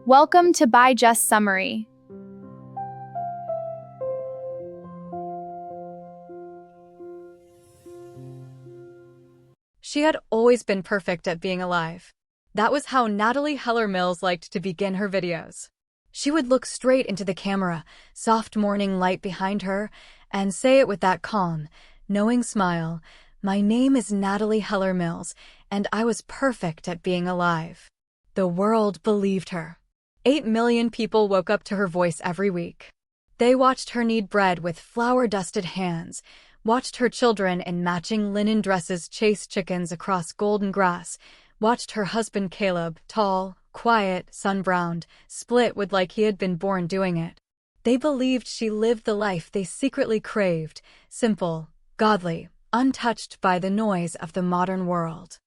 Welcome to BY.JUST.SUMMARY. She had always been perfect at being alive. That was how Natalie Heller Mills liked to begin her videos. She would look straight into the camera, soft morning light behind her, and say it with that calm, knowing smile, "My name is Natalie Heller Mills, and I was perfect at being alive." The world believed her. 8 million people woke up to her voice every week. They watched her knead bread with flour-dusted hands, watched her children in matching linen dresses chase chickens across golden grass, watched her husband Caleb, tall, quiet, sun-browned, split with like he had been born doing it. They believed she lived the life they secretly craved, simple, godly, untouched by the noise of the modern world.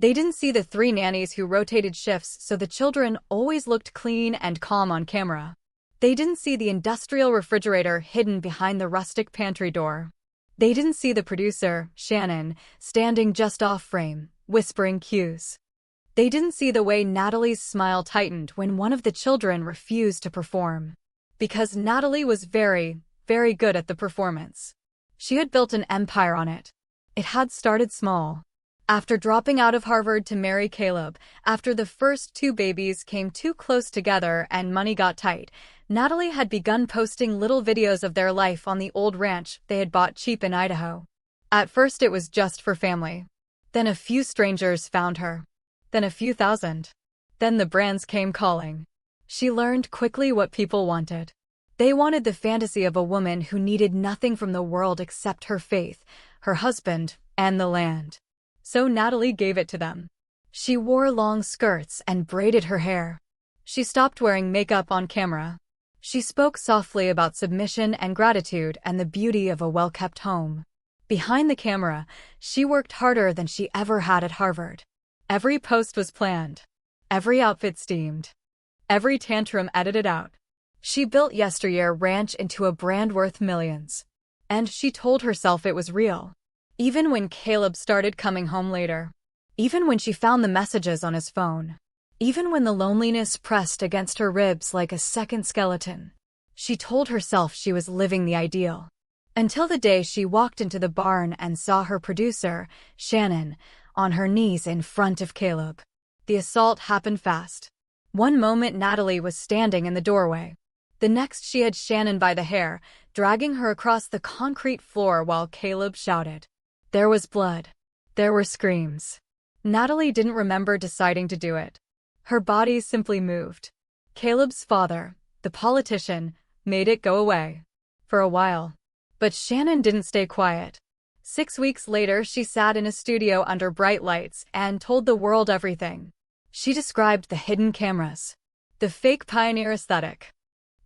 They didn't see the 3 nannies who rotated shifts so the children always looked clean and calm on camera. They didn't see the industrial refrigerator hidden behind the rustic pantry door. They didn't see the producer, Shannon, standing just off frame, whispering cues. They didn't see the way Natalie's smile tightened when one of the children refused to perform. Because Natalie was very, very good at the performance. She had built an empire on it. It had started small. After dropping out of Harvard to marry Caleb, after the first 2 babies came too close together and money got tight, Natalie had begun posting little videos of their life on the old ranch they had bought cheap in Idaho. At first it was just for family. Then a few strangers found her. Then a few thousand. Then the brands came calling. She learned quickly what people wanted. They wanted the fantasy of a woman who needed nothing from the world except her faith, her husband, and the land. So Natalie gave it to them. She wore long skirts and braided her hair. She stopped wearing makeup on camera. She spoke softly about submission and gratitude and the beauty of a well-kept home. Behind the camera, she worked harder than she ever had at Harvard. Every post was planned. Every outfit steamed. Every tantrum edited out. She built Yesteryear Ranch into a brand worth millions. And she told herself it was real. Even when Caleb started coming home later. Even when she found the messages on his phone. Even when the loneliness pressed against her ribs like a second skeleton. She told herself she was living the ideal. Until the day she walked into the barn and saw her producer, Shannon, on her knees in front of Caleb. The assault happened fast. One moment Natalie was standing in the doorway. The next she had Shannon by the hair, dragging her across the concrete floor while Caleb shouted. There was blood. There were screams. Natalie didn't remember deciding to do it. Her body simply moved. Caleb's father, the politician, made it go away. For a while. But Shannon didn't stay quiet. 6 weeks later, she sat in a studio under bright lights and told the world everything. She described the hidden cameras. The fake pioneer aesthetic.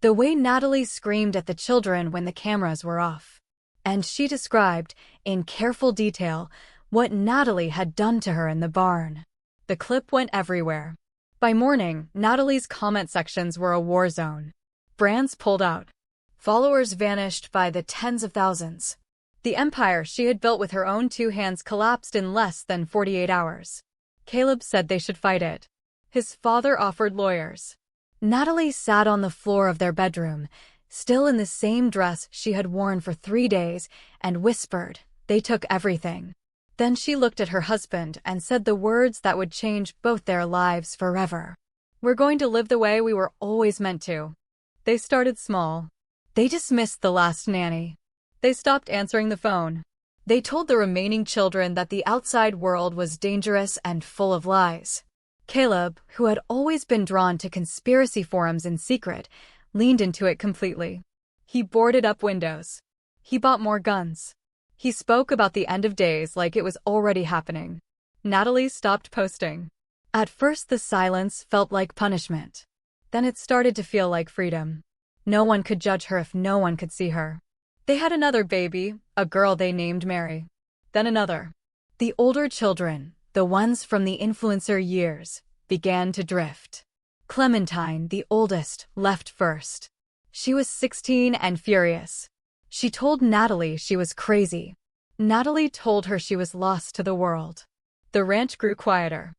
The way Natalie screamed at the children when the cameras were off. And she described, in careful detail, what Natalie had done to her in the barn. The clip went everywhere. By morning, Natalie's comment sections were a war zone. Brands pulled out. Followers vanished by the tens of thousands. The empire she had built with her own 2 hands collapsed in less than 48 hours. Caleb said they should fight it. His father offered lawyers. Natalie sat on the floor of their bedroom, still in the same dress she had worn for 3 days, and whispered, "They took everything." Then she looked at her husband and said the words that would change both their lives forever. "We're going to live the way we were always meant to." They started small. They dismissed the last nanny. They stopped answering the phone. They told the remaining children that the outside world was dangerous and full of lies. Caleb, who had always been drawn to conspiracy forums in secret, leaned into it completely. He boarded up windows. He bought more guns. He spoke about the end of days like it was already happening. Natalie stopped posting. At first the silence felt like punishment. Then it started to feel like freedom. No one could judge her if no one could see her. They had another baby, a girl they named Mary. Then another. The older children, the ones from the influencer years, began to drift. Clementine, the oldest, left first. She was 16 and furious. She told Natalie she was crazy. Natalie told her she was lost to the world. The ranch grew quieter.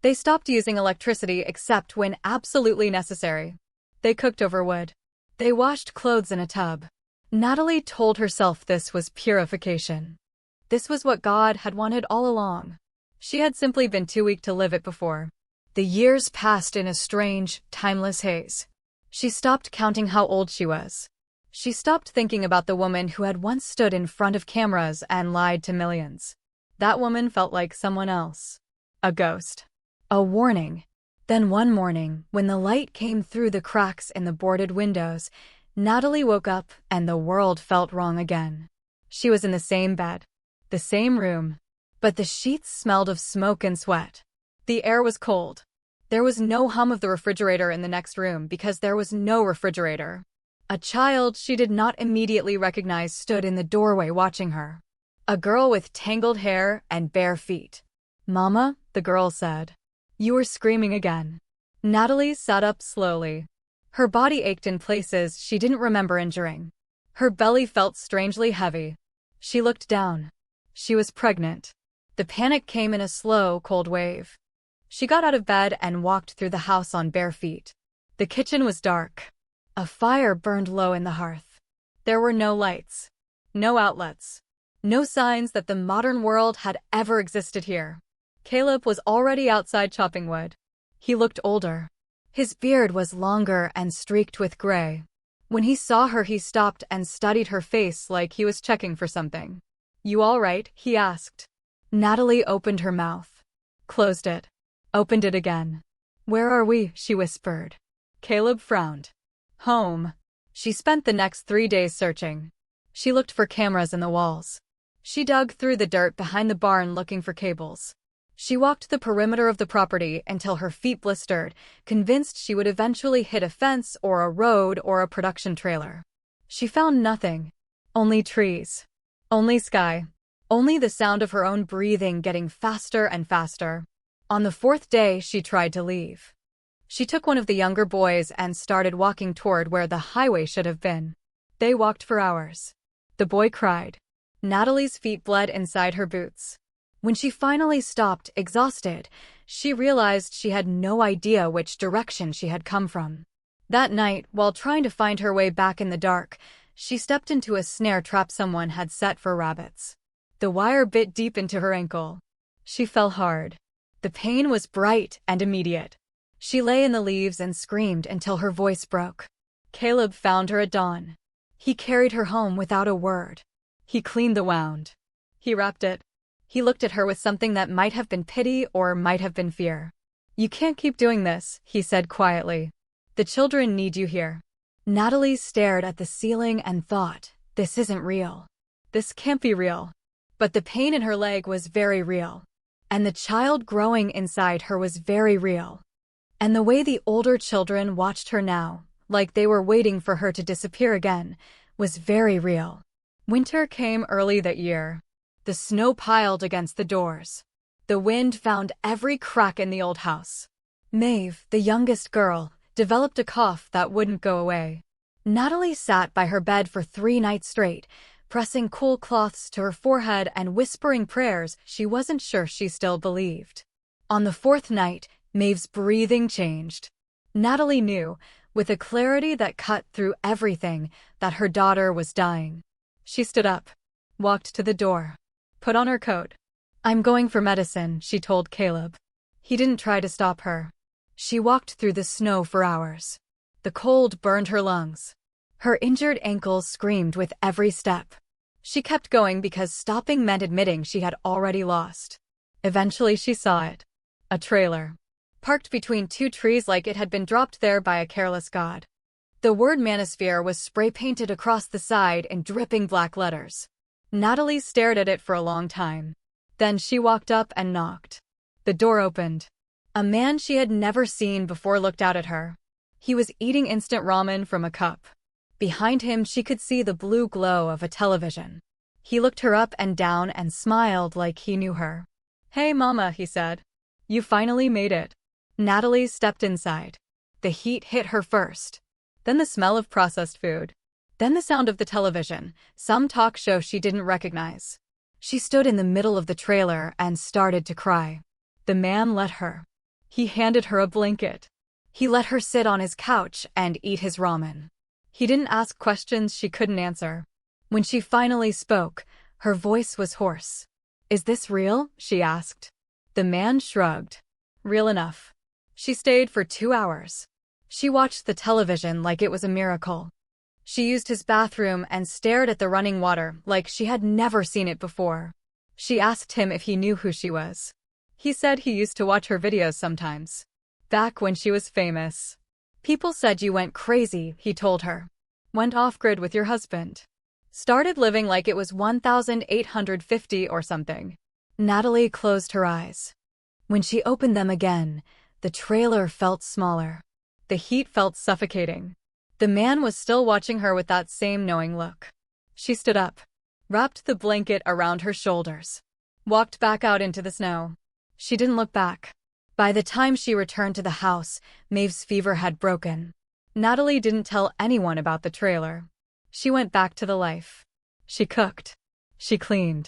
They stopped using electricity except when absolutely necessary. They cooked over wood. They washed clothes in a tub. Natalie told herself this was purification. This was what God had wanted all along. She had simply been too weak to live it before. The years passed in a strange, timeless haze. She stopped counting how old she was. She stopped thinking about the woman who had once stood in front of cameras and lied to millions. That woman felt like someone else. A ghost. A warning. Then one morning, when the light came through the cracks in the boarded windows, Natalie woke up and the world felt wrong again. She was in the same bed, the same room, but the sheets smelled of smoke and sweat. The air was cold. There was no hum of the refrigerator in the next room because there was no refrigerator. A child she did not immediately recognize stood in the doorway watching her. A girl with tangled hair and bare feet. "Mama," the girl said. "You were screaming again." Natalie sat up slowly. Her body ached in places she didn't remember injuring. Her belly felt strangely heavy. She looked down. She was pregnant. The panic came in a slow, cold wave. She got out of bed and walked through the house on bare feet. The kitchen was dark. A fire burned low in the hearth. There were no lights. No outlets. No signs that the modern world had ever existed here. Caleb was already outside chopping wood. He looked older. His beard was longer and streaked with gray. When he saw her, he stopped and studied her face like he was checking for something. "You all right?" he asked. Natalie opened her mouth. Closed it. Opened it again. "Where are we?" she whispered. Caleb frowned. "Home." She spent the next 3 days searching. She looked for cameras in the walls. She dug through the dirt behind the barn looking for cables. She walked the perimeter of the property until her feet blistered, convinced she would eventually hit a fence or a road or a production trailer. She found nothing. Only trees. Only sky. Only the sound of her own breathing getting faster and faster. On the 4th day, she tried to leave. She took one of the younger boys and started walking toward where the highway should have been. They walked for hours. The boy cried. Natalie's feet bled inside her boots. When she finally stopped, exhausted, she realized she had no idea which direction she had come from. That night, while trying to find her way back in the dark, she stepped into a snare trap someone had set for rabbits. The wire bit deep into her ankle. She fell hard. The pain was bright and immediate. She lay in the leaves and screamed until her voice broke. Caleb found her at dawn. He carried her home without a word. He cleaned the wound. He wrapped it. He looked at her with something that might have been pity or might have been fear. "You can't keep doing this," he said quietly. "The children need you here." Natalie stared at the ceiling and thought, this isn't real. This can't be real. But the pain in her leg was very real. And the child growing inside her was very real. And the way the older children watched her now, like they were waiting for her to disappear again, was very real. Winter came early that year. The snow piled against the doors. The wind found every crack in the old house. Maeve, the youngest girl, developed a cough that wouldn't go away. Natalie sat by her bed for 3 nights straight, pressing cool cloths to her forehead and whispering prayers she wasn't sure she still believed. On the 4th night, Maeve's breathing changed. Natalie knew, with a clarity that cut through everything, that her daughter was dying. She stood up, walked to the door, put on her coat. "I'm going for medicine," she told Caleb. He didn't try to stop her. She walked through the snow for hours. The cold burned her lungs. Her injured ankles screamed with every step. She kept going because stopping meant admitting she had already lost. Eventually she saw it. A trailer. Parked between 2 trees like it had been dropped there by a careless god. The word Manosphere was spray-painted across the side in dripping black letters. Natalie stared at it for a long time. Then she walked up and knocked. The door opened. A man she had never seen before looked out at her. He was eating instant ramen from a cup. Behind him she could see the blue glow of a television. He looked her up and down and smiled like he knew her. "Hey mama," he said. "You finally made it." Natalie stepped inside. The heat hit her first. Then the smell of processed food. Then the sound of the television, some talk show she didn't recognize. She stood in the middle of the trailer and started to cry. The man let her. He handed her a blanket. He let her sit on his couch and eat his ramen. He didn't ask questions she couldn't answer. When she finally spoke, her voice was hoarse. "Is this real?" she asked. The man shrugged. "Real enough." She stayed for 2 hours. She watched the television like it was a miracle. She used his bathroom and stared at the running water like she had never seen it before. She asked him if he knew who she was. He said he used to watch her videos sometimes. Back when she was famous. "People said you went crazy," he told her. "Went off-grid with your husband. Started living like it was 1850 or something." Natalie closed her eyes. When she opened them again, the trailer felt smaller. The heat felt suffocating. The man was still watching her with that same knowing look. She stood up, wrapped the blanket around her shoulders, walked back out into the snow. She didn't look back. By the time she returned to the house, Maeve's fever had broken. Natalie didn't tell anyone about the trailer. She went back to the life. She cooked. She cleaned.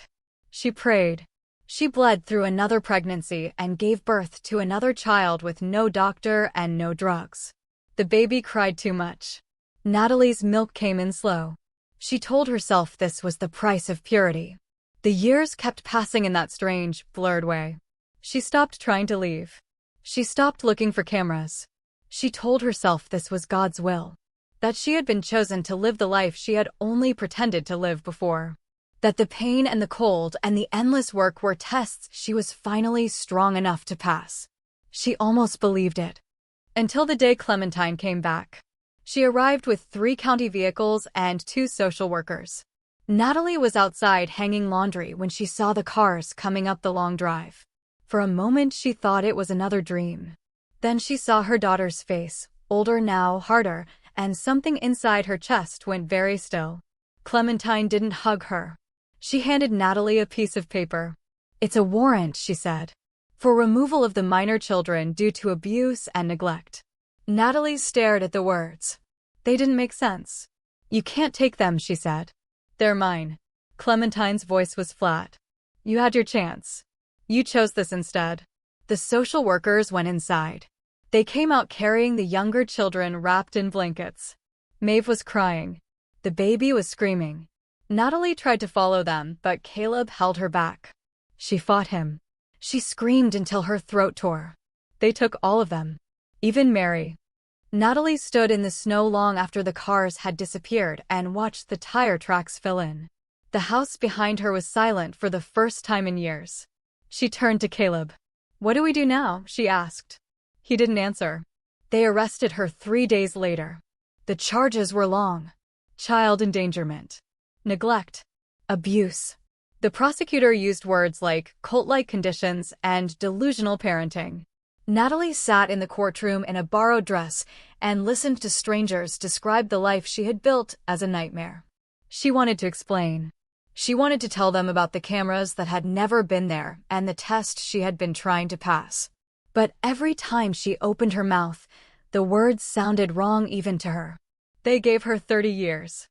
She prayed. She bled through another pregnancy and gave birth to another child with no doctor and no drugs. The baby cried too much. Natalie's milk came in slow. She told herself this was the price of purity. The years kept passing in that strange, blurred way. She stopped trying to leave. She stopped looking for cameras. She told herself this was God's will. That she had been chosen to live the life she had only pretended to live before. That the pain and the cold and the endless work were tests she was finally strong enough to pass. She almost believed it. Until the day Clementine came back. She arrived with 3 county vehicles and 2 social workers. Natalie was outside hanging laundry when she saw the cars coming up the long drive. For a moment she thought it was another dream. Then she saw her daughter's face, older now, harder, and something inside her chest went very still. Clementine didn't hug her. She handed Natalie a piece of paper. "It's a warrant," she said, "for removal of the minor children due to abuse and neglect." Natalie stared at the words. They didn't make sense. "You can't take them," she said. "They're mine." Clementine's voice was flat. "You had your chance. You chose this instead." The social workers went inside. They came out carrying the younger children wrapped in blankets. Maeve was crying. The baby was screaming. Natalie tried to follow them, but Caleb held her back. She fought him. She screamed until her throat tore. They took all of them. Even Mary. Natalie stood in the snow long after the cars had disappeared and watched the tire tracks fill in. The house behind her was silent for the first time in years. She turned to Caleb. "What do we do now?" she asked. He didn't answer. They arrested her 3 days later. The charges were long. Child endangerment. Neglect. Abuse. The prosecutor used words like cult-like conditions and delusional parenting. Natalie sat in the courtroom in a borrowed dress and listened to strangers describe the life she had built as a nightmare. She wanted to explain. She wanted to tell them about the cameras that had never been there and the test she had been trying to pass. But every time she opened her mouth, the words sounded wrong even to her. They gave her 30 years.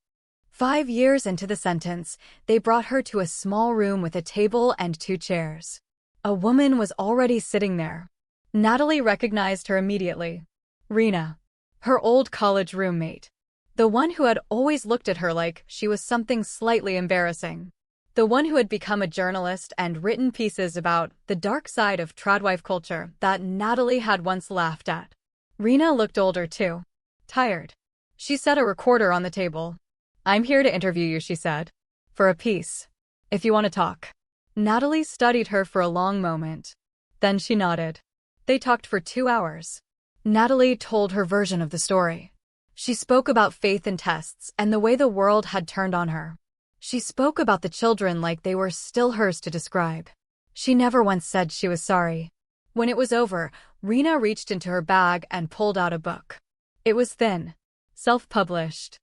5 years into the sentence, they brought her to a small room with a table and 2 chairs. A woman was already sitting there. Natalie recognized her immediately. Rena. Her old college roommate. The one who had always looked at her like she was something slightly embarrassing. The one who had become a journalist and written pieces about the dark side of tradwife culture that Natalie had once laughed at. Rena looked older too. Tired. She set a recorder on the table. "I'm here to interview you," she said. "For a piece. If you want to talk." Natalie studied her for a long moment. Then she nodded. They talked for 2 hours. Natalie told her version of the story. She spoke about faith and tests and the way the world had turned on her. She spoke about the children like they were still hers to describe. She never once said she was sorry. When it was over, Rena reached into her bag and pulled out a book. It was thin. Self-published.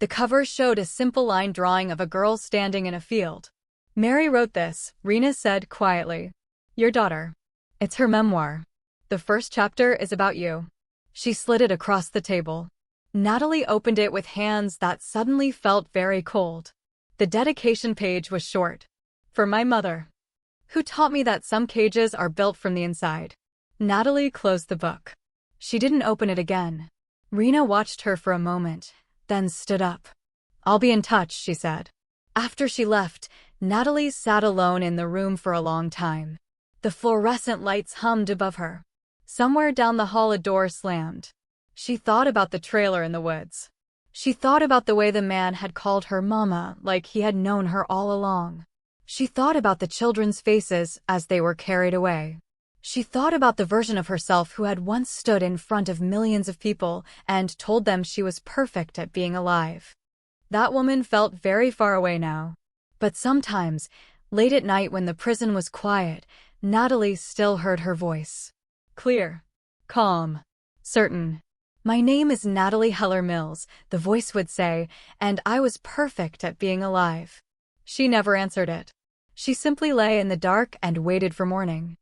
The cover showed a simple line drawing of a girl standing in a field. "Mary wrote this," Rena said quietly. "Your daughter. It's her memoir. The first chapter is about you." She slid it across the table. Natalie opened it with hands that suddenly felt very cold. The dedication page was short. "For my mother, who taught me that some cages are built from the inside." Natalie closed the book. She didn't open it again. Rena watched her for a moment, then stood up. "I'll be in touch," she said. After she left, Natalie sat alone in the room for a long time. The fluorescent lights hummed above her. Somewhere down the hall a door slammed. She thought about the trailer in the woods. She thought about the way the man had called her mama, like he had known her all along. She thought about the children's faces as they were carried away. She thought about the version of herself who had once stood in front of millions of people and told them she was perfect at being alive. That woman felt very far away now. But sometimes, late at night when the prison was quiet, Natalie still heard her voice. Clear. Calm. Certain. "My name is Natalie Heller Mills," the voice would say, "and I was perfect at being alive." She never answered it. She simply lay in the dark and waited for morning.